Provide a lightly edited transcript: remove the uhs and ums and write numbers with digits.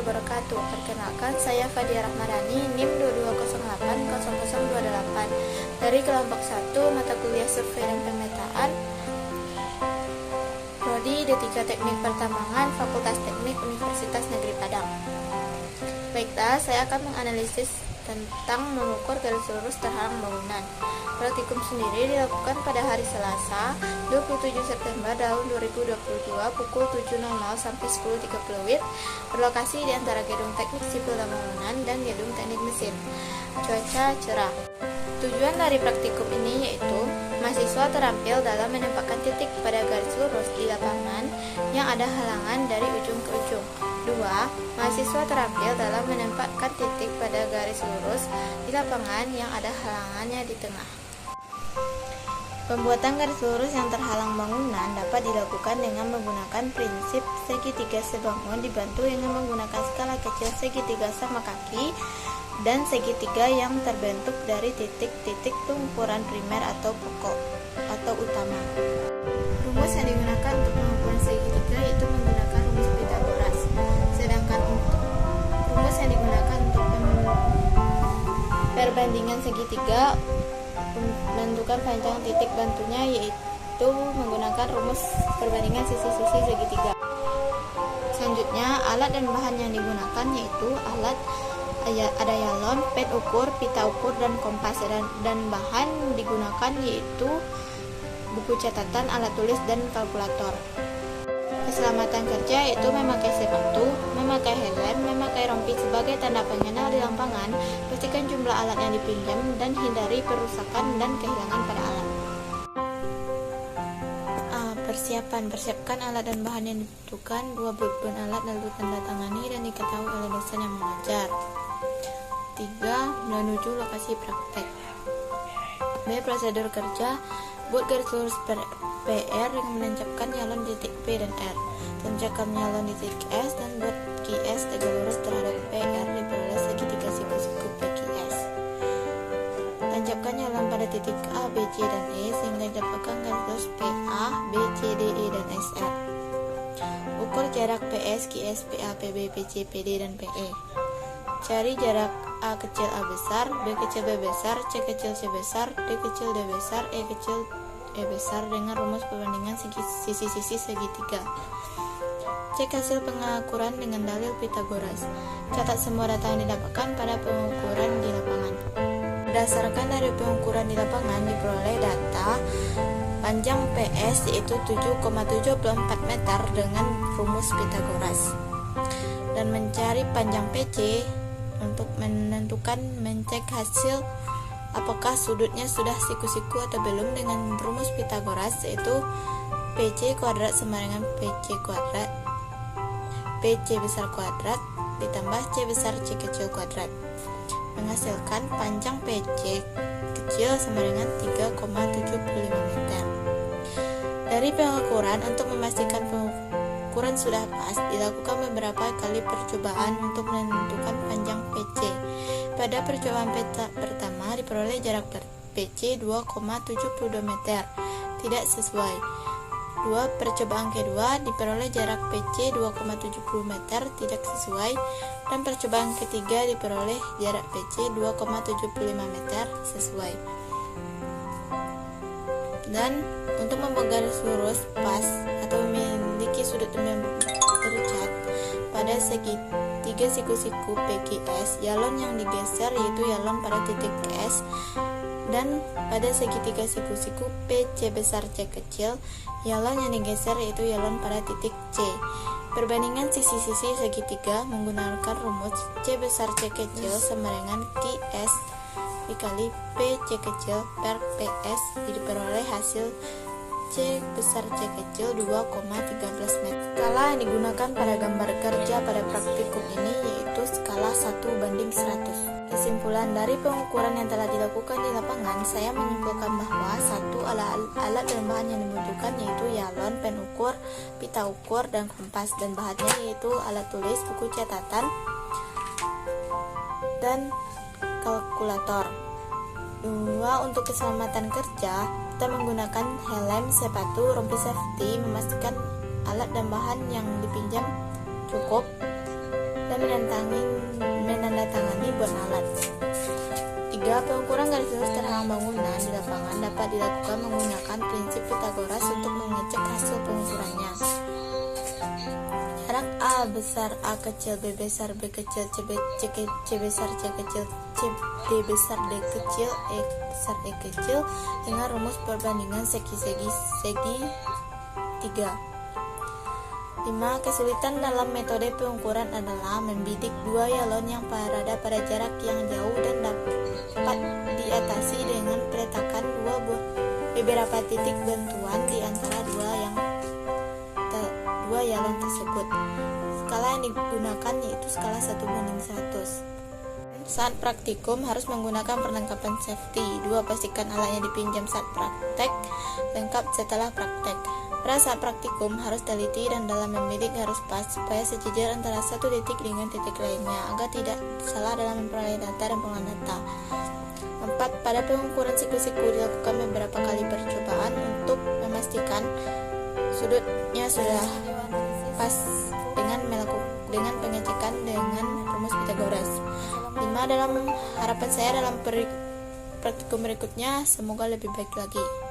wabarakatuh. Perkenalkan, saya Fadia Rahmadani, NIM 22080028 dari kelompok 1 mata kuliah Survei dan Pemetaan, Prodi D3 Teknik Pertambangan, Fakultas Teknik Universitas Negeri Padang. Baiklah, saya akan menganalisis tentang mengukur garis lurus terhalang bangunan. Praktikum sendiri dilakukan pada hari Selasa, 27 September tahun 2022 pukul 7.00 sampai 10.30 WIB, berlokasi di antara Gedung Teknik Sipil dan Bangunan dan Gedung Teknik Mesin. Cuaca cerah. Tujuan dari praktikum ini yaitu mahasiswa terampil dalam menempatkan titik pada garis lurus di lapangan yang ada halangan dari ujung ke ujung. 2. Mahasiswa terampil dalam menempatkan titik pada garis lurus di lapangan yang ada halangannya di tengah. Pembuatan garis lurus yang terhalang bangunan dapat dilakukan dengan menggunakan prinsip segitiga sebangun dibantu dengan menggunakan skala kecil segitiga sama kaki dan segitiga yang terbentuk dari titik-titik pengukuran primer atau pokok atau utama. Rumus yang digunakan untuk pengukuran segitiga yaitu menggunakan rumus Pythagoras. Sedangkan untuk rumus yang digunakan untuk perbandingan segitiga menentukan panjang titik bantunya yaitu menggunakan rumus perbandingan sisi-sisi segitiga. Selanjutnya, alat dan bahan yang digunakan yaitu ada yalon, pen ukur, pita ukur, dan kompas, dan bahan digunakan yaitu buku catatan, alat tulis, dan kalkulator. Keselamatan kerja yaitu memakai sepatu, memakai helm, memakai rompi sebagai tanda pengenal di lapangan, pastikan jumlah alat yang dipinjam, dan hindari perusakan dan kehilangan pada alat. Persiapkan alat dan bahan yang dibutuhkan, 2 buku alat lalu tanda tangani dan diketahui oleh dosen yang mengajar. 3. Menuju lokasi praktek. B. Prosedur kerja. Buat garis lurus PR dengan menancapkan yalon di titik P dan R. Tancapkan yalon di titik S dan buat QS tegak lurus terhadap PR diperoleh segitiga siku-siku PQS. Tancapkan yalon pada titik A, B, C, dan E sehingga didapatkan garis lurus PA, B, C, D, E, dan SR. Ukur jarak PS, QS, PA, PB, PC, PD, dan PE. Cari jarak A kecil A besar, B kecil B besar, C kecil C besar, D kecil D besar, E kecil E besar dengan rumus perbandingan sisi-sisi segitiga. Cek hasil pengukuran dengan dalil Pythagoras. Catat semua data yang didapatkan pada pengukuran di lapangan. Berdasarkan dari pengukuran di lapangan diperoleh data panjang PS yaitu 7,74 meter dengan rumus Pythagoras. Dan mencari panjang PC untuk menentukan mencek hasil apakah sudutnya sudah siku-siku atau belum dengan rumus Pythagoras yaitu PC kuadrat sama dengan PC kuadrat PC besar kuadrat ditambah C besar C kecil kuadrat menghasilkan panjang PC kecil sama dengan 3,75 meter. Dari pengukuran untuk memastikan pengukuran sudah pas, dilakukan beberapa kali percobaan untuk menentukan panjang PC. Pada percobaan pertama diperoleh jarak PC 2,72 meter, tidak sesuai. Percobaan kedua diperoleh jarak PC 2,70 meter, tidak sesuai. Dan percobaan ketiga diperoleh jarak PC 2,75 meter, sesuai. Dan untuk membuat garis lurus pas atau memiliki sudut tercat pada segitiga siku-siku PQS, yalon yang digeser yaitu yalon pada titik S, dan pada segitiga siku-siku PC besar C kecil, yalon yang digeser yaitu yalon pada titik C. Perbandingan sisi-sisi segitiga menggunakan rumus C besar C kecil sama dengan QS dikali PC kecil per PS, diperoleh hasil C besar C kecil 2,13 meter. Skala yang digunakan pada gambar kerja pada praktikum ini yaitu skala 1:100. Kesimpulan dari pengukuran yang telah dilakukan di lapangan, saya menyimpulkan bahwa satu alat dan bahan yang dibutuhkan yaitu yalon, pen ukur, pita ukur, dan kompas, dan bahannya yaitu alat tulis, buku catatan, dan kalkulator. 2. Untuk keselamatan kerja, kita menggunakan helm, sepatu, rompi safety, memastikan alat dan bahan yang dipinjam cukup, dan beban alat. 3. Pengukuran garis lurus terhalang bangunan di lapangan dapat dilakukan menggunakan prinsip Pythagoras untuk mengecek hasil pengukurannya. Jarak A besar A kecil, B besar B kecil, C besar C kecil, D besar D kecil, E besar E kecil dengan rumus perbandingan segi-segi 3. 5. Kesulitan dalam metode pengukuran adalah membidik dua yalon yang berada pada jarak yang jauh dan dapat diatasi dengan peletakan beberapa titik bantuan di antara dua yalon tersebut. Skala yang digunakan yaitu skala 1:100. Saat praktikum harus menggunakan perlengkapan safety. 2. Pastikan alatnya dipinjam saat praktek, lengkap setelah praktek. Pada saat praktikum harus teliti dan dalam membidik harus pas supaya sejajar antara satu titik dengan titik lainnya agar tidak salah dalam memperoleh data dan pengolahan data. 4. Pada pengukuran siku-siku dilakukan beberapa kali percobaan untuk memastikan sudutnya sudah pas dengan pengecekan dengan rumus Pythagoras. 5. Dalam harapan saya dalam praktikum berikutnya semoga lebih baik lagi.